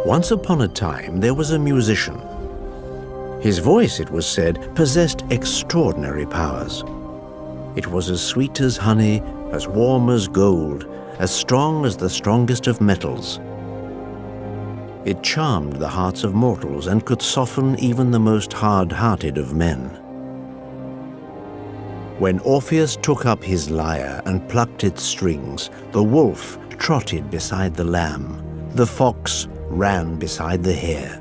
Once upon a time, there was a musician. His voice, it was said, possessed extraordinary powers. It was as sweet as honey, as warm as gold, as strong as the strongest of metals. It charmed the hearts of mortals and could soften even the most hard-hearted of men. When Orpheus took up his lyre and plucked its strings, the wolf trotted beside the lamb, the fox ran beside the hare.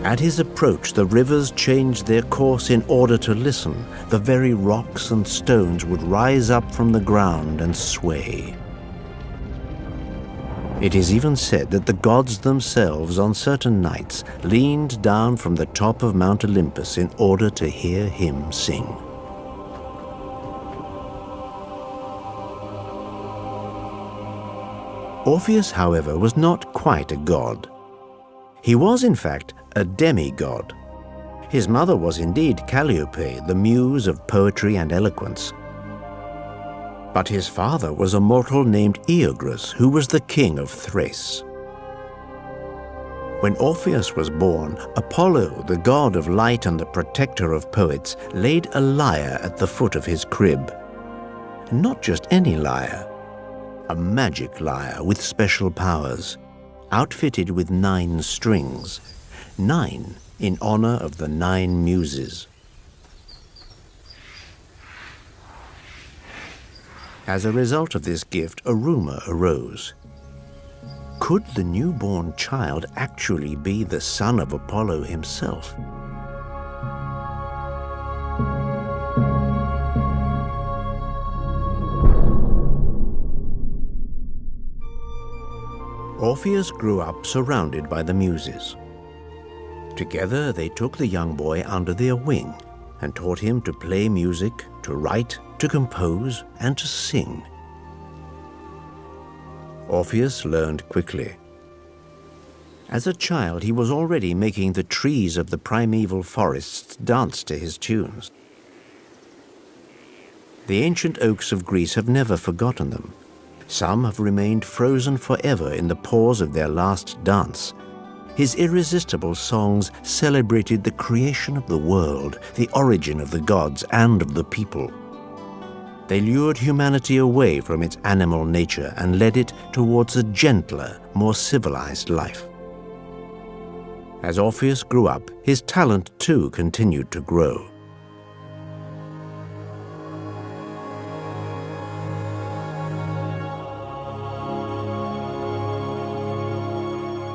At his approach, the rivers changed their course in order to listen. The very rocks and stones would rise up from the ground and sway. It is even said that the gods themselves on certain nights leaned down from the top of Mount Olympus in order to hear him sing. Orpheus, however, was not quite a god. He was, in fact, a demigod. His mother was indeed Calliope, the muse of poetry and eloquence. But his father was a mortal named Oeagrus, who was the king of Thrace. When Orpheus was born, Apollo, the god of light and the protector of poets, laid a lyre at the foot of his crib. Not just any lyre, a magic lyre with special powers, outfitted with 9 strings, 9 in honor of the 9 muses. As a result of this gift, a rumor arose. Could the newborn child actually be the son of Apollo himself? Orpheus grew up surrounded by the muses. Together they took the young boy under their wing and taught him to play music, to write, to compose, and to sing. Orpheus learned quickly. As a child, he was already making the trees of the primeval forests dance to his tunes. The ancient oaks of Greece have never forgotten them. Some have remained frozen forever in the pause of their last dance. His irresistible songs celebrated the creation of the world, the origin of the gods and of the people. They lured humanity away from its animal nature and led it towards a gentler, more civilized life. As Orpheus grew up, his talent too continued to grow.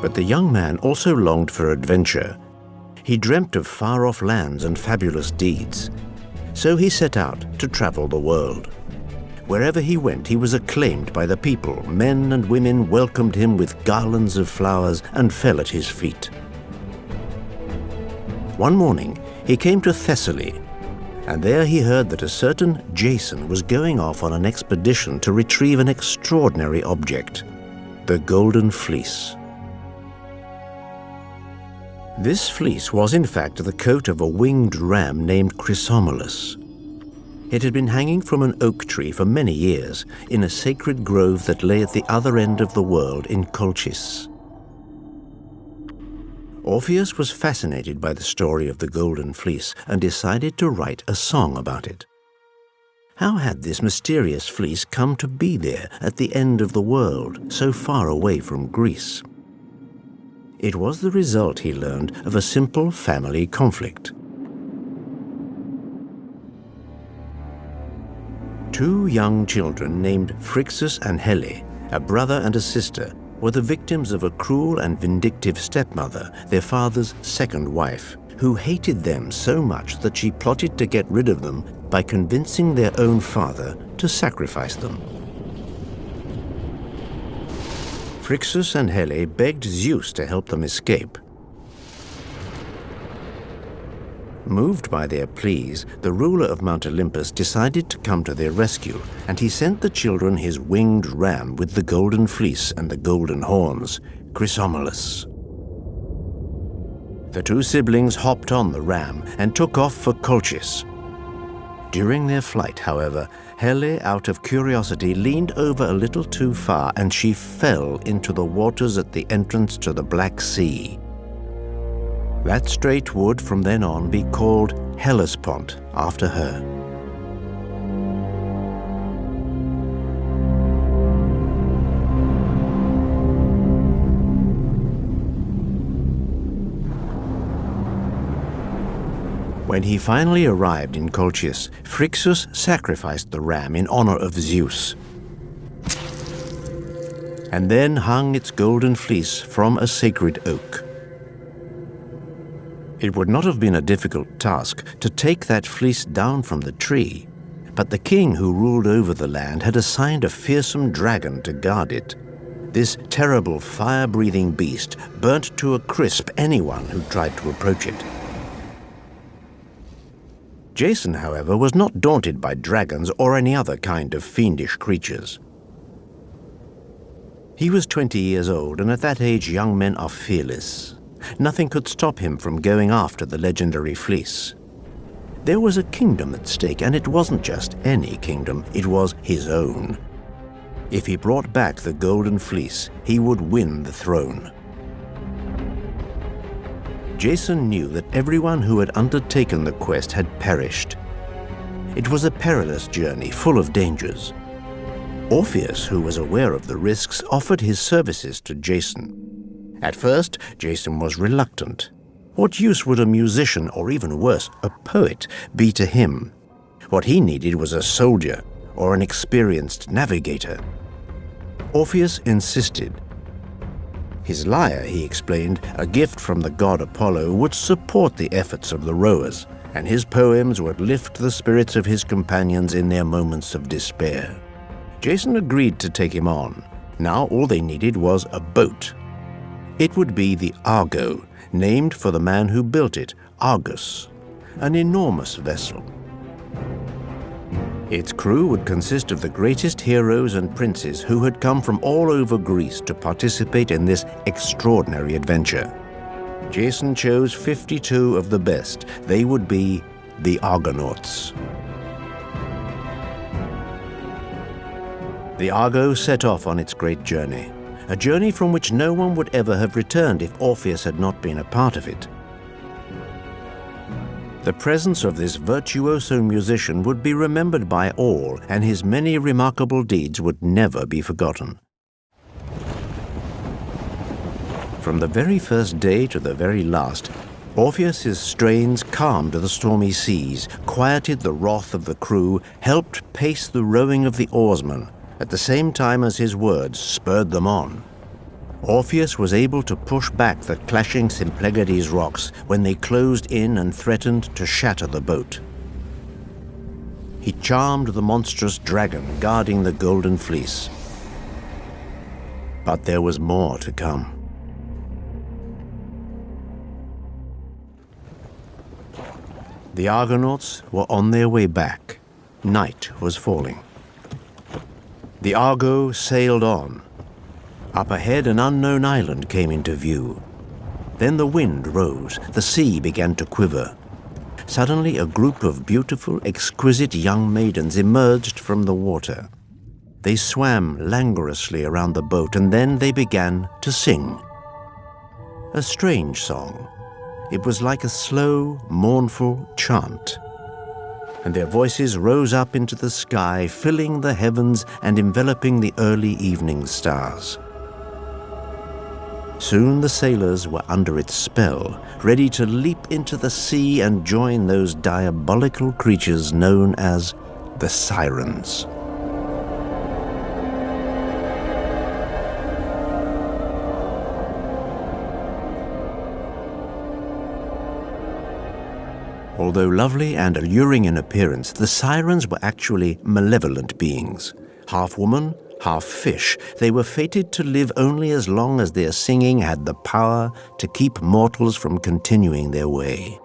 But the young man also longed for adventure. He dreamt of far-off lands and fabulous deeds. So he set out to travel the world. Wherever he went, he was acclaimed by the people. Men and women welcomed him with garlands of flowers and fell at his feet. One morning, he came to Thessaly, and there he heard that a certain Jason was going off on an expedition to retrieve an extraordinary object, the Golden Fleece. This fleece was in fact the coat of a winged ram named Chrysomylus. It had been hanging from an oak tree for many years in a sacred grove that lay at the other end of the world in Colchis. Orpheus was fascinated by the story of the Golden Fleece and decided to write a song about it. How had this mysterious fleece come to be there at the end of the world, so far away from Greece? It was the result, he learned, of a simple family conflict. 2 young children named Phrixus and Helle, a brother and a sister, were the victims of a cruel and vindictive stepmother, their father's second wife, who hated them so much that she plotted to get rid of them by convincing their own father to sacrifice them. Phrixus and Helle begged Zeus to help them escape. Moved by their pleas, the ruler of Mount Olympus decided to come to their rescue, and he sent the children his winged ram with the golden fleece and the golden horns, Chrysomylus. The 2 siblings hopped on the ram and took off for Colchis. During their flight, however, Helle, out of curiosity, leaned over a little too far, and she fell into the waters at the entrance to the Black Sea. That strait would, from then on, be called Hellespont, after her. When he finally arrived in Colchis, Phrixus sacrificed the ram in honor of Zeus, and then hung its golden fleece from a sacred oak. It would not have been a difficult task to take that fleece down from the tree, but the king who ruled over the land had assigned a fearsome dragon to guard it. This terrible fire-breathing beast burnt to a crisp anyone who tried to approach it. Jason, however, was not daunted by dragons or any other kind of fiendish creatures. He was 20 years old, and at that age young men are fearless. Nothing could stop him from going after the legendary fleece. There was a kingdom at stake, and it wasn't just any kingdom, it was his own. If he brought back the golden fleece, he would win the throne. Jason knew that everyone who had undertaken the quest had perished. It was a perilous journey, full of dangers. Orpheus, who was aware of the risks, offered his services to Jason. At first, Jason was reluctant. What use would a musician, or even worse, a poet, be to him? What he needed was a soldier or an experienced navigator. Orpheus insisted. His lyre, he explained, a gift from the god Apollo, would support the efforts of the rowers, and his poems would lift the spirits of his companions in their moments of despair. Jason agreed to take him on. Now all they needed was a boat. It would be the Argo, named for the man who built it, Argus, an enormous vessel. Its crew would consist of the greatest heroes and princes who had come from all over Greece to participate in this extraordinary adventure. Jason chose 52 of the best. They would be the Argonauts. The Argo set off on its great journey, a journey from which no one would ever have returned if Orpheus had not been a part of it. The presence of this virtuoso musician would be remembered by all, and his many remarkable deeds would never be forgotten. From the very first day to the very last, Orpheus's strains calmed the stormy seas, quieted the wrath of the crew, helped pace the rowing of the oarsmen, at the same time as his words spurred them on. Orpheus was able to push back the clashing Symplegades rocks when they closed in and threatened to shatter the boat. He charmed the monstrous dragon guarding the golden fleece. But there was more to come. The Argonauts were on their way back. Night was falling. The Argo sailed on. Up ahead, an unknown island came into view. Then the wind rose, the sea began to quiver. Suddenly, a group of beautiful, exquisite young maidens emerged from the water. They swam languorously around the boat, and then they began to sing. A strange song. It was like a slow, mournful chant. And their voices rose up into the sky, filling the heavens and enveloping the early evening stars. Soon the sailors were under its spell, ready to leap into the sea and join those diabolical creatures known as the Sirens. Although lovely and alluring in appearance, the Sirens were actually malevolent beings. Half woman, half fish, they were fated to live only as long as their singing had the power to keep mortals from continuing their way.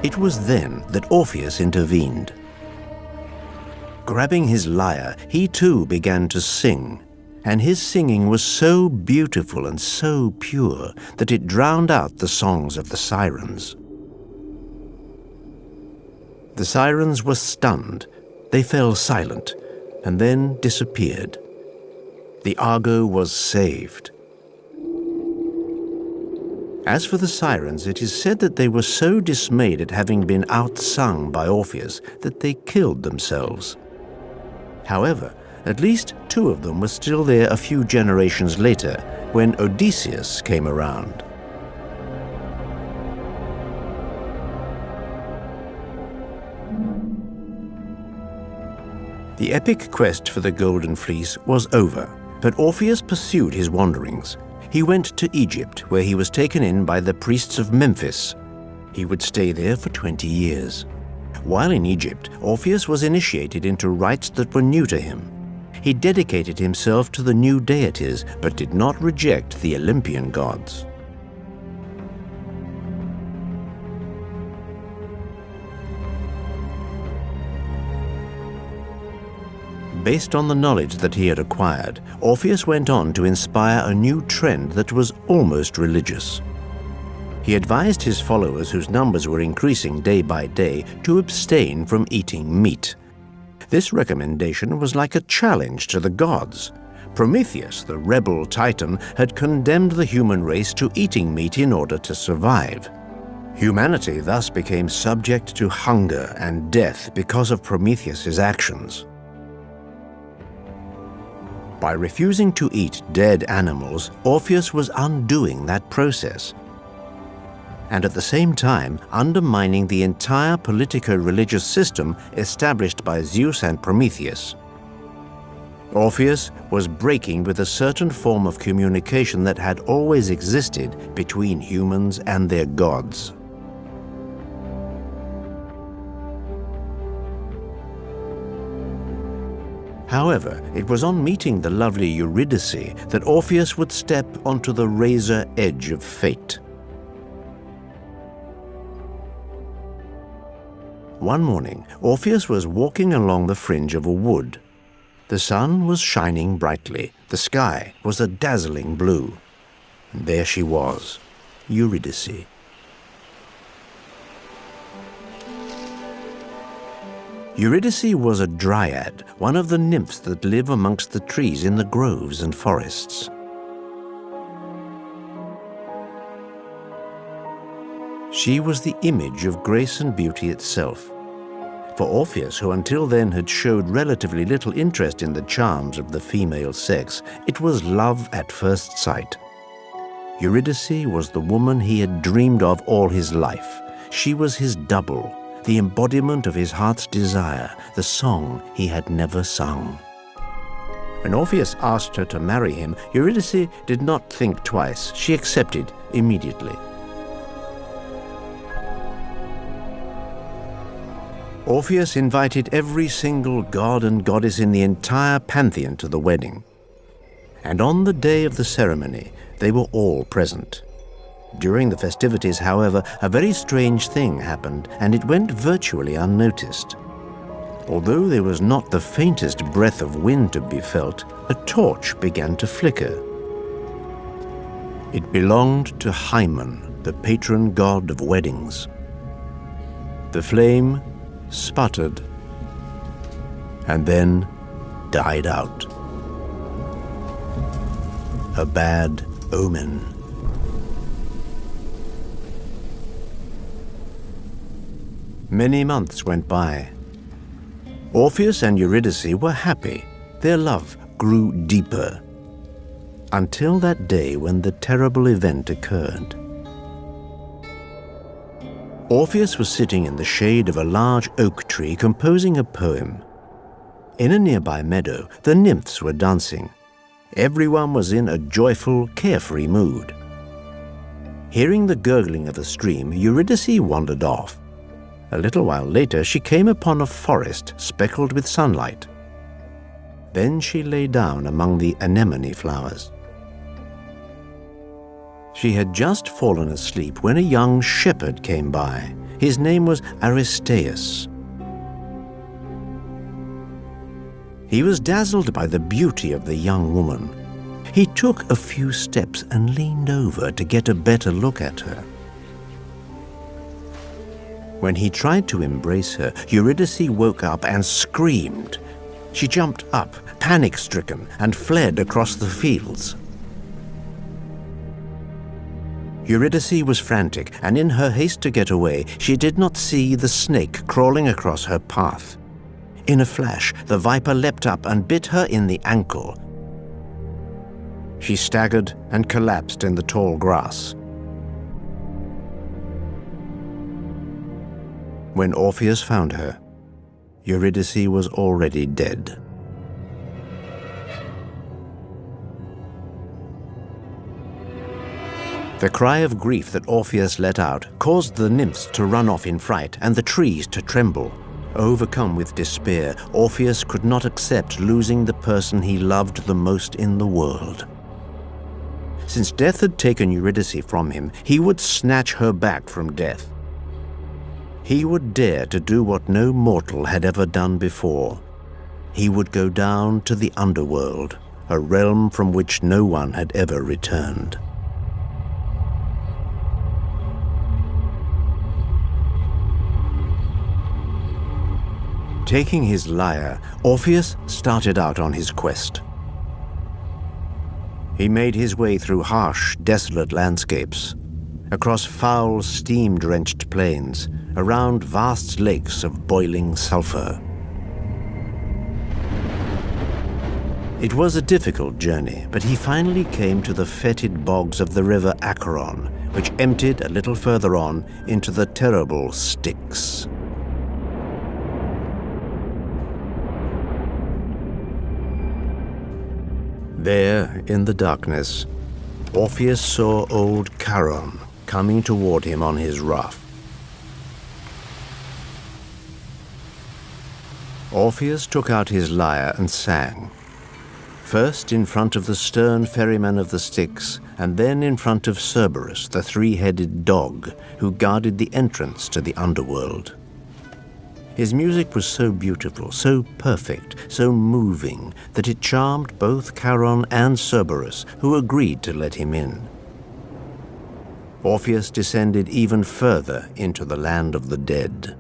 It was then that Orpheus intervened. Grabbing his lyre, he too began to sing, and his singing was so beautiful and so pure that it drowned out the songs of the sirens. The sirens were stunned. They fell silent and then disappeared. The Argo was saved. As for the sirens, it is said that they were so dismayed at having been outsung by Orpheus that they killed themselves. However, at least 2 of them were still there a few generations later, when Odysseus came around. The epic quest for the Golden Fleece was over, but Orpheus pursued his wanderings. He went to Egypt, where he was taken in by the priests of Memphis. He would stay there for 20 years. While in Egypt, Orpheus was initiated into rites that were new to him. He dedicated himself to the new deities, but did not reject the Olympian gods. Based on the knowledge that he had acquired, Orpheus went on to inspire a new trend that was almost religious. He advised his followers, whose numbers were increasing day by day, to abstain from eating meat. This recommendation was like a challenge to the gods. Prometheus, the rebel titan, had condemned the human race to eating meat in order to survive. Humanity thus became subject to hunger and death because of Prometheus's actions. By refusing to eat dead animals, Orpheus was undoing that process, and at the same time undermining the entire politico-religious system established by Zeus and Prometheus. Orpheus was breaking with a certain form of communication that had always existed between humans and their gods. However, it was on meeting the lovely Eurydice that Orpheus would step onto the razor edge of fate. One morning, Orpheus was walking along the fringe of a wood. The sun was shining brightly. The sky was a dazzling blue. And there she was, Eurydice. Eurydice was a dryad, one of the nymphs that live amongst the trees in the groves and forests. She was the image of grace and beauty itself. For Orpheus, who until then had showed relatively little interest in the charms of the female sex, it was love at first sight. Eurydice was the woman he had dreamed of all his life. She was his double, the embodiment of his heart's desire, the song he had never sung. When Orpheus asked her to marry him, Eurydice did not think twice. She accepted immediately. Orpheus invited every single god and goddess in the entire pantheon to the wedding. And on the day of the ceremony, they were all present. During the festivities, however, a very strange thing happened, and it went virtually unnoticed. Although there was not the faintest breath of wind to be felt, a torch began to flicker. It belonged to Hymen, the patron god of weddings. The flame sputtered and then died out. A bad omen. Many months went by. Orpheus and Eurydice were happy. Their love grew deeper. Until that day when the terrible event occurred. Orpheus was sitting in the shade of a large oak tree composing a poem. In a nearby meadow, the nymphs were dancing. Everyone was in a joyful, carefree mood. Hearing the gurgling of a stream, Eurydice wandered off. A little while later, she came upon a forest speckled with sunlight. Then she lay down among the anemone flowers. She had just fallen asleep when a young shepherd came by. His name was Aristeus. He was dazzled by the beauty of the young woman. He took a few steps and leaned over to get a better look at her. When he tried to embrace her, Eurydice woke up and screamed. She jumped up, panic-stricken, and fled across the fields. Eurydice was frantic, and in her haste to get away, she did not see the snake crawling across her path. In a flash, the viper leapt up and bit her in the ankle. She staggered and collapsed in the tall grass. When Orpheus found her, Eurydice was already dead. The cry of grief that Orpheus let out caused the nymphs to run off in fright and the trees to tremble. Overcome with despair, Orpheus could not accept losing the person he loved the most in the world. Since death had taken Eurydice from him, he would snatch her back from death. He would dare to do what no mortal had ever done before. He would go down to the underworld, a realm from which no one had ever returned. Taking his lyre, Orpheus started out on his quest. He made his way through harsh, desolate landscapes, across foul, steam-drenched plains, around vast lakes of boiling sulfur. It was a difficult journey, but he finally came to the fetid bogs of the river Acheron, which emptied a little further on into the terrible Styx. There, in the darkness, Orpheus saw old Charon coming toward him on his raft. Orpheus took out his lyre and sang, first in front of the stern ferryman of the Styx, and then in front of Cerberus, the three-headed dog who guarded the entrance to the underworld. His music was so beautiful, so perfect, so moving, that it charmed both Charon and Cerberus, who agreed to let him in. Orpheus descended even further into the land of the dead.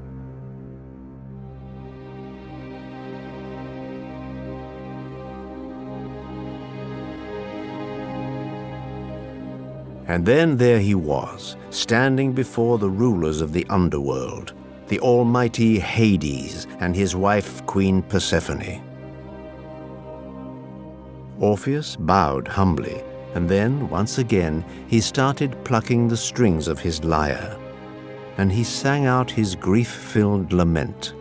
And then there he was, standing before the rulers of the underworld, the almighty Hades and his wife, Queen Persephone. Orpheus bowed humbly, and then, once again, he started plucking the strings of his lyre, and he sang out his grief-filled lament.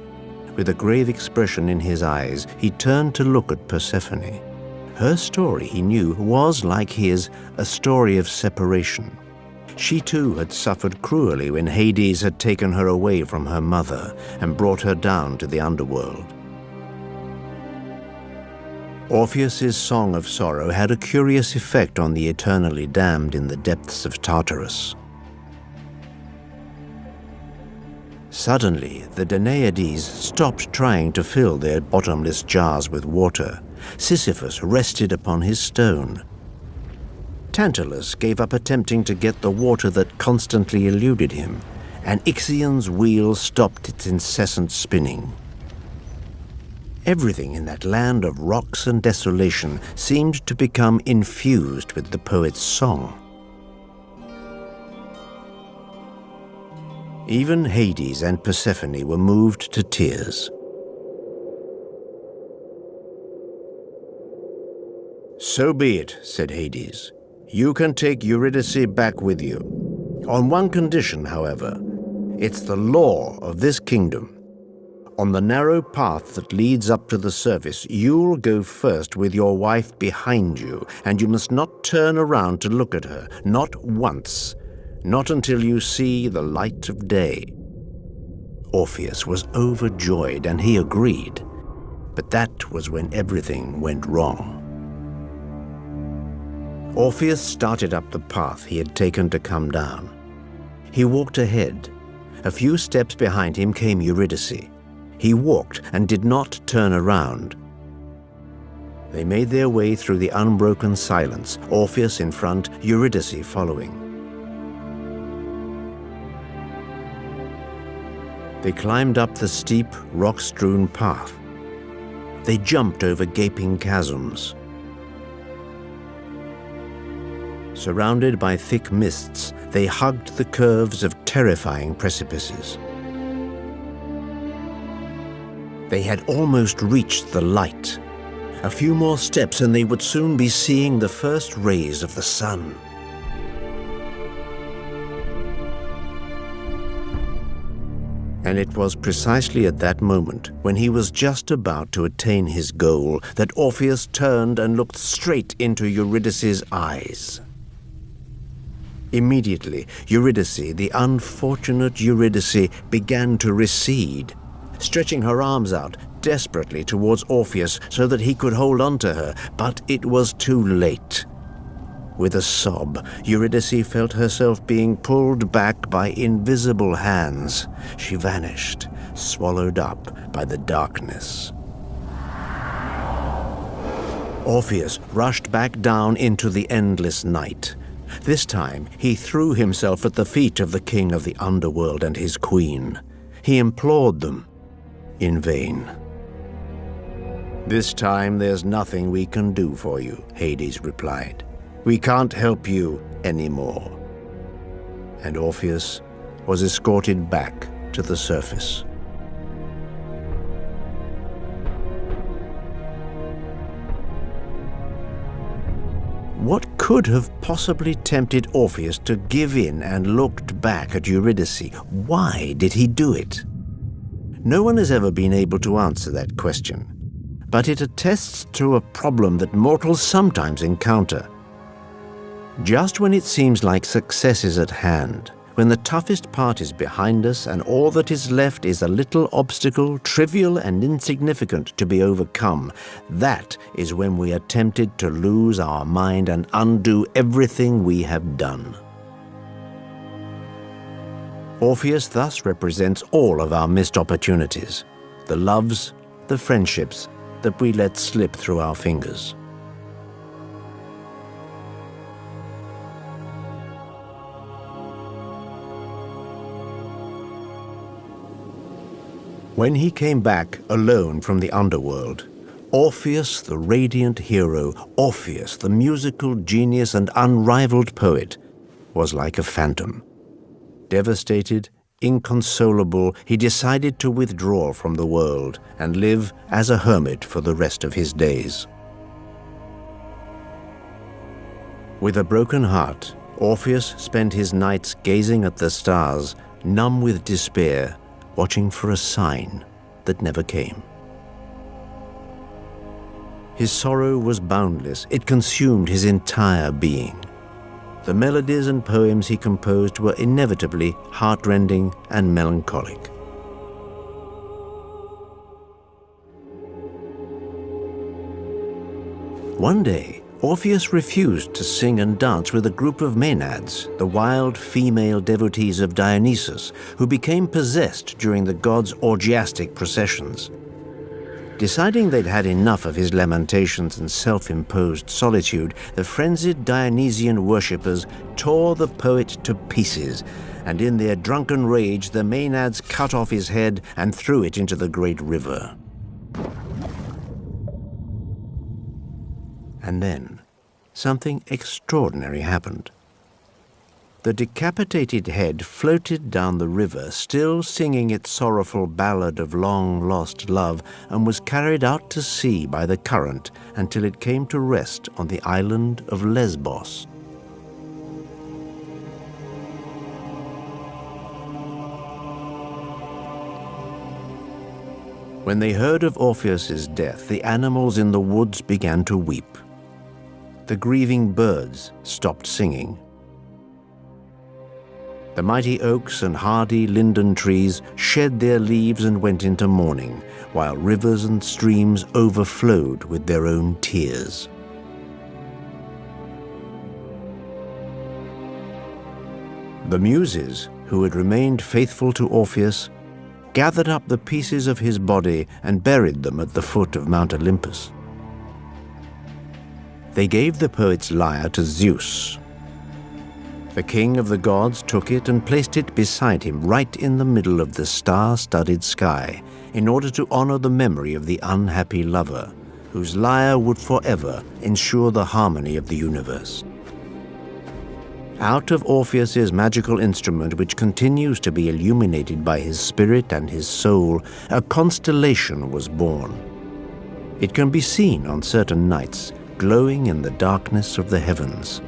With a grave expression in his eyes, he turned to look at Persephone. Her story, he knew, was, like his, a story of separation. She too had suffered cruelly when Hades had taken her away from her mother and brought her down to the underworld. Orpheus's song of sorrow had a curious effect on the eternally damned in the depths of Tartarus. Suddenly, the Danaides stopped trying to fill their bottomless jars with water. Sisyphus rested upon his stone. Tantalus gave up attempting to get the water that constantly eluded him, and Ixion's wheel stopped its incessant spinning. Everything in that land of rocks and desolation seemed to become infused with the poet's song. Even Hades and Persephone were moved to tears. "So be it," said Hades. "You can take Eurydice back with you. On one condition, however. It's the law of this kingdom. On the narrow path that leads up to the surface, you'll go first with your wife behind you, and you must not turn around to look at her, not once, not until you see the light of day." Orpheus was overjoyed, and he agreed. But that was when everything went wrong. Orpheus started up the path he had taken to come down. He walked ahead. A few steps behind him came Eurydice. He walked and did not turn around. They made their way through the unbroken silence, Orpheus in front, Eurydice following. They climbed up the steep, rock-strewn path. They jumped over gaping chasms. Surrounded by thick mists, they hugged the curves of terrifying precipices. They had almost reached the light. A few more steps and they would soon be seeing the first rays of the sun. And it was precisely at that moment, when he was just about to attain his goal, that Orpheus turned and looked straight into Eurydice's eyes. Immediately, Eurydice, the unfortunate Eurydice, began to recede, stretching her arms out desperately towards Orpheus so that he could hold on to her, but it was too late. With a sob, Eurydice felt herself being pulled back by invisible hands. She vanished, swallowed up by the darkness. Orpheus rushed back down into the endless night. This time, he threw himself at the feet of the king of the underworld and his queen. He implored them, in vain. "This time there's nothing we can do for you," Hades replied. "We can't help you anymore." And Orpheus was escorted back to the surface. What could have possibly tempted Orpheus to give in and looked back at Eurydice? Why did he do it? No one has ever been able to answer that question, but it attests to a problem that mortals sometimes encounter. Just when it seems like success is at hand, when the toughest part is behind us and all that is left is a little obstacle, trivial and insignificant, to be overcome, that is when we are tempted to lose our mind and undo everything we have done. Orpheus thus represents all of our missed opportunities, the loves, the friendships that we let slip through our fingers. When he came back alone from the underworld, Orpheus, the radiant hero, Orpheus, the musical genius and unrivaled poet, was like a phantom. Devastated, inconsolable, he decided to withdraw from the world and live as a hermit for the rest of his days. With a broken heart, Orpheus spent his nights gazing at the stars, numb with despair, watching for a sign that never came. His sorrow was boundless. It consumed his entire being. The melodies and poems he composed were inevitably heartrending and melancholic. One day, Orpheus refused to sing and dance with a group of Maenads, the wild female devotees of Dionysus, who became possessed during the god's orgiastic processions. Deciding they'd had enough of his lamentations and self-imposed solitude, the frenzied Dionysian worshippers tore the poet to pieces, and in their drunken rage the Maenads cut off his head and threw it into the great river. And then, something extraordinary happened. The decapitated head floated down the river, still singing its sorrowful ballad of long-lost love, and was carried out to sea by the current until it came to rest on the island of Lesbos. When they heard of Orpheus's death, the animals in the woods began to weep. The grieving birds stopped singing. The mighty oaks and hardy linden trees shed their leaves and went into mourning, while rivers and streams overflowed with their own tears. The Muses, who had remained faithful to Orpheus, gathered up the pieces of his body and buried them at the foot of Mount Olympus. They gave the poet's lyre to Zeus. The king of the gods took it and placed it beside him right in the middle of the star-studded sky in order to honor the memory of the unhappy lover, whose lyre would forever ensure the harmony of the universe. Out of Orpheus's magical instrument, which continues to be illuminated by his spirit and his soul, a constellation was born. It can be seen on certain nights, glowing in the darkness of the heavens.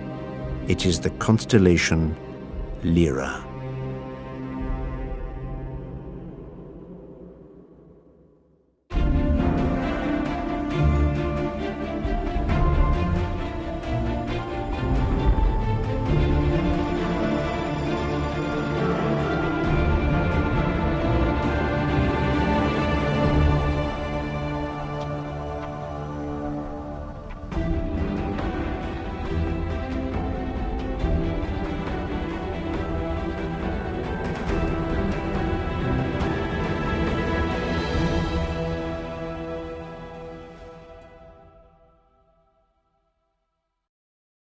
It is the constellation Lyra.